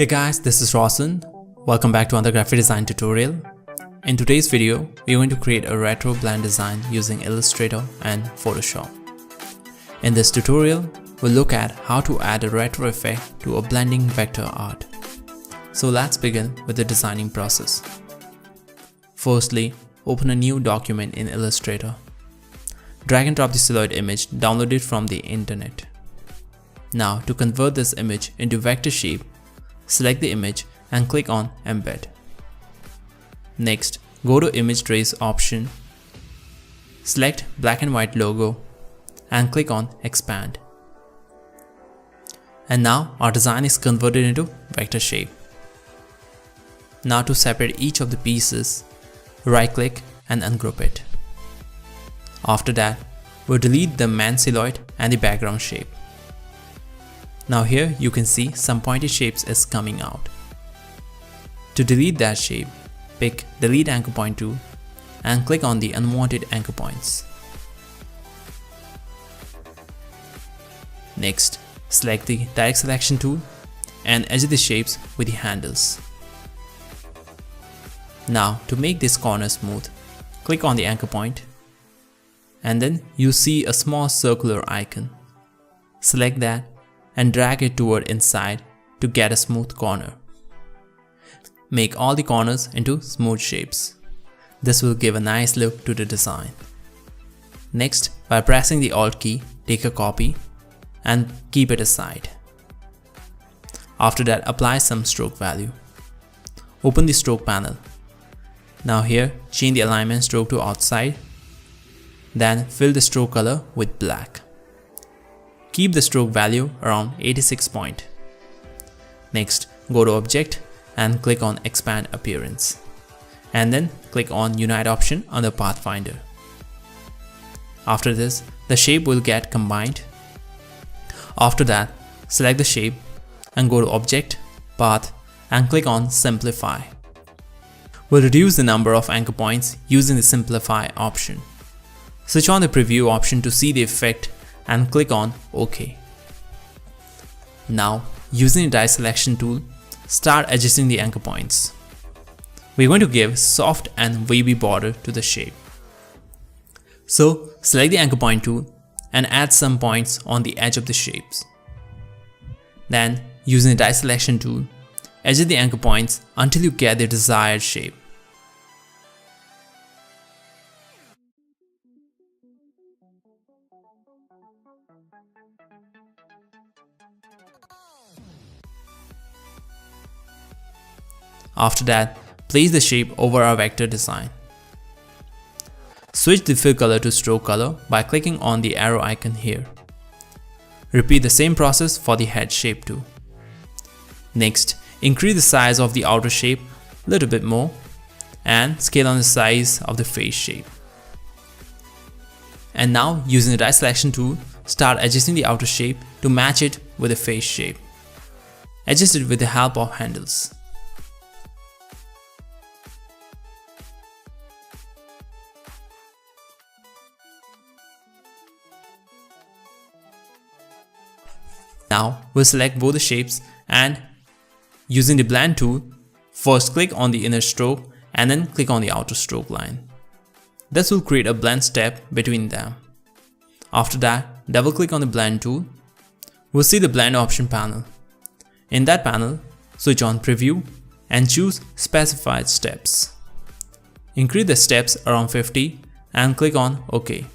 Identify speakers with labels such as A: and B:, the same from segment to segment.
A: Hey guys, this is Rawson. Welcome back to another graphic design tutorial. In today's video, we're going to create a retro blend design using Illustrator and Photoshop. In this tutorial, we'll look at how to add a retro effect to a blending vector art. So let's begin with the designing process. Firstly, open a new document in Illustrator. Drag and drop the silhouette image downloaded from the internet. Now, to convert this image into vector shape, select the image and click on Embed. Next, go to Image Trace option, select black and white logo and click on Expand. And now our design is converted into vector shape. Now to separate each of the pieces, right click and ungroup it. After that, we'll delete the man silhouette and the background shape. Now here you can see some pointed shapes is coming out. To delete that shape, pick Delete Anchor Point tool and click on the unwanted anchor points. Next, select the Direct Selection tool and edit the shapes with the handles. Now to make this corner smooth, click on the anchor point and then you see a small circular icon. Select that and drag it toward inside to get a smooth corner. Make all the corners into smooth shapes. This will give a nice look to the design. Next, by pressing the Alt key, take a copy and keep it aside. After that, apply some stroke value. Open the stroke panel. Now here, change the alignment stroke to outside. Then fill the stroke color with black. Keep the stroke value around 86 point. Next, go to Object and click on Expand Appearance. And then click on Unite option on the Pathfinder. After this, the shape will get combined. After that, select the shape and go to Object, Path and click on Simplify. We'll reduce the number of anchor points using the Simplify option. Switch on the Preview option to see the effect and click on OK. Now, using the Direct Selection tool, start adjusting the anchor points. We're going to give soft and wavy border to the shape. So, select the anchor point tool and add some points on the edge of the shapes. Then, using the Direct Selection tool, adjust the anchor points until you get the desired shape. After that, place the shape over our vector design. Switch the fill color to stroke color by clicking on the arrow icon here. Repeat the same process for the head shape too. Next, increase the size of the outer shape a little bit more and scale on the size of the face shape. And now, using the Direct Selection tool, start adjusting the outer shape to match it with the face shape. Adjust it with the help of handles. Now, we'll select both the shapes and using the Blend tool, first click on the inner stroke and then click on the outer stroke line. This will create a blend step between them. After that, double click on the Blend tool. We'll see the Blend option panel. In that panel, switch on Preview and choose Specified Steps. Increase the steps around 50 and click on OK.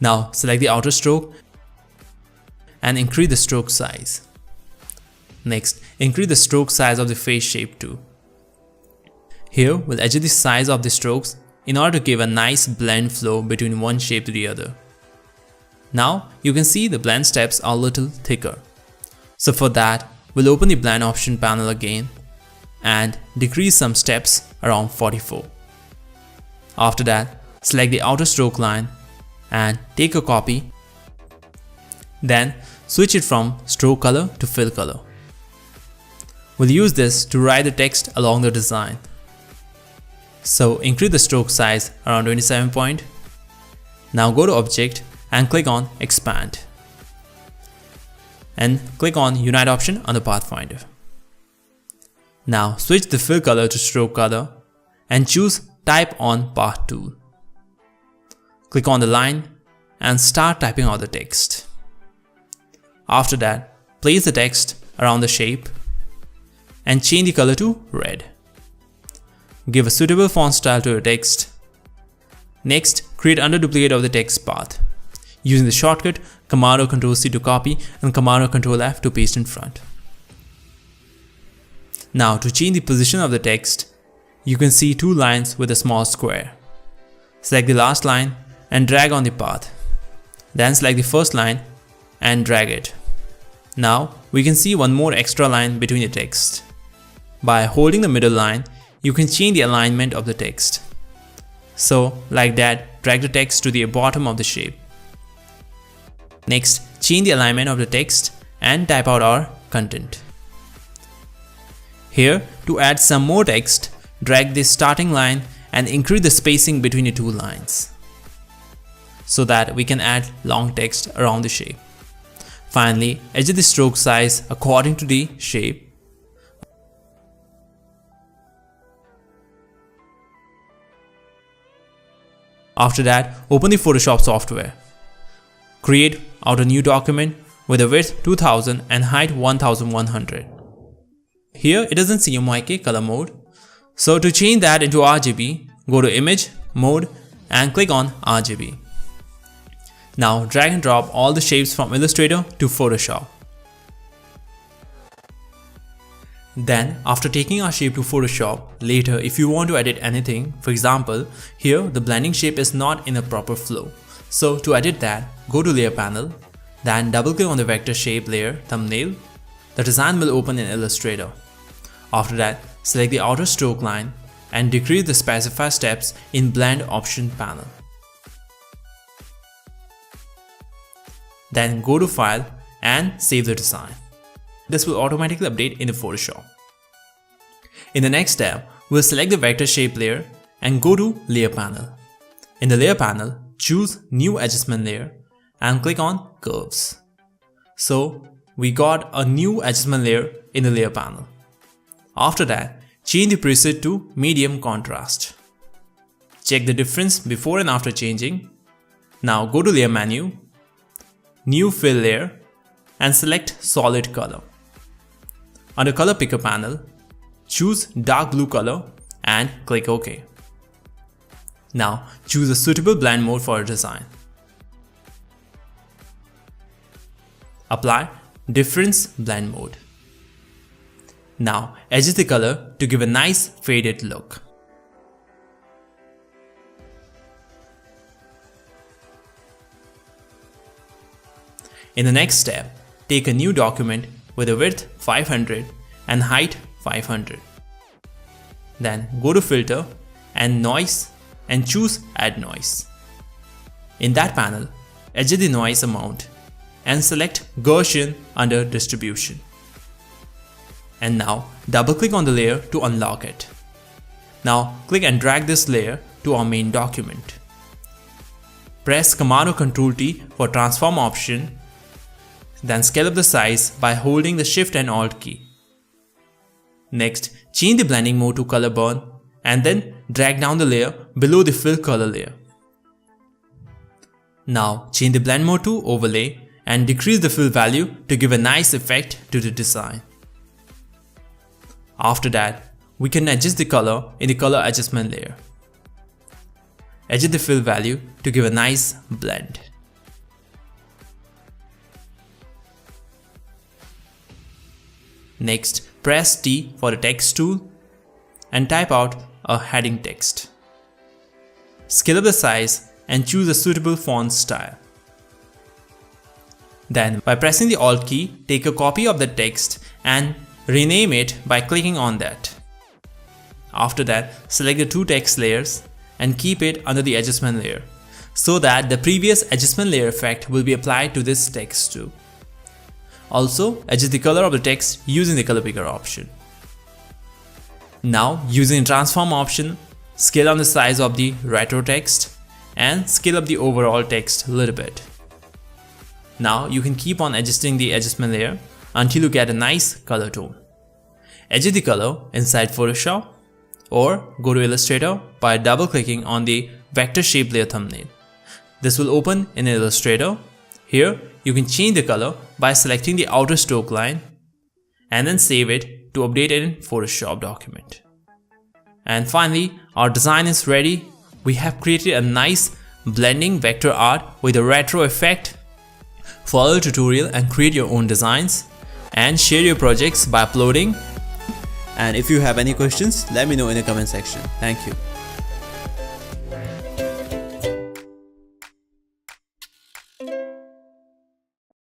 A: Now, select the outer stroke and increase the stroke size. Next, increase the stroke size of the face shape too. Here, we'll adjust the size of the strokes in order to give a nice blend flow between one shape to the other. Now, you can see the blend steps are a little thicker. So for that, we'll open the Blend option panel again and decrease some steps around 44. After that, select the outer stroke line and take a copy. Then, switch it from stroke color to fill color. We'll use this to write the text along the design. So increase the stroke size around 27 point. Now go to Object and click on Expand. And click on Unite option on the Pathfinder. Now switch the fill color to stroke color and choose Type on Path tool. Click on the line and start typing out the text. After that, place the text around the shape and change the color to red. Give a suitable font style to your text. Next, create under duplicate of the text path using the shortcut Command or Control C to copy and Command or Control F to paste in front. Now to change the position of the text, you can see two lines with a small square. Select the last line and drag on the path. Then select the first line and drag it. Now we can see one more extra line between the text. By holding the middle line, you can change the alignment of the text. So like that, drag the text to the bottom of the shape. Next, change the alignment of the text and type out our content. Here, to add some more text, drag this starting line and increase the spacing between the two lines so that we can add long text around the shape. Finally, adjust the stroke size according to the shape. After that, open the Photoshop software. Create out a new document with a width 2000 and height 1100. Here it doesn't see CMYK color mode. So to change that into RGB, go to Image, Mode and click on RGB. Now drag and drop all the shapes from Illustrator to Photoshop. Then after taking our shape to Photoshop, later if you want to edit anything, for example, here the blending shape is not in a proper flow. So to edit that, go to Layer panel, then double click on the vector shape layer thumbnail. The design will open in Illustrator. After that, select the outer stroke line and decrease the specify steps in blend option panel. Then go to File and save the design. This will automatically update in the Photoshop. In the next step, we'll select the vector shape layer and go to Layer panel. In the Layer panel, choose New Adjustment Layer and click on Curves. So we got a new adjustment layer in the Layer panel. After that, change the preset to Medium Contrast. Check the difference before and after changing. Now go to Layer menu, New Fill Layer and select Solid Color. Under Color Picker panel, choose Dark Blue color and click OK. Now choose a suitable blend mode for your design. Apply Difference Blend Mode. Now adjust the color to give a nice faded look. In the next step, take a new document with a width 500 and height 500. Then go to Filter and Noise and choose Add Noise. In that panel, adjust the noise amount and select Gaussian under Distribution. And now double click on the layer to unlock it. Now click and drag this layer to our main document. Press Command or Control T for transform option. Then scale up the size by holding the Shift and Alt key. Next, change the blending mode to color burn and then drag down the layer below the fill color layer. Now change the blend mode to overlay and decrease the fill value to give a nice effect to the design. After that, we can adjust the color in the color adjustment layer. Adjust the fill value to give a nice blend. Next, press T for the text tool and type out a heading text. Scale up the size and choose a suitable font style. Then, by pressing the Alt key, take a copy of the text and rename it by clicking on that. After that, select the two text layers and keep it under the adjustment layer so that the previous adjustment layer effect will be applied to this text too. Also, adjust the color of the text using the color picker option. Now, using the transform option, scale down the size of the retro text and scale up the overall text a little bit. Now you can keep on adjusting the adjustment layer until you get a nice color tone. edit the color inside Photoshop, or go to Illustrator by double clicking on the vector shape layer thumbnail. This will open in Illustrator. Here you can change the color by selecting the outer stroke line and then save it to update it in Photoshop document. And finally, our design is ready. We have created a nice blending vector art with a retro effect. Follow the tutorial and create your own designs and share your projects by uploading. And if you have any questions, let me know in the comment section. Thank you.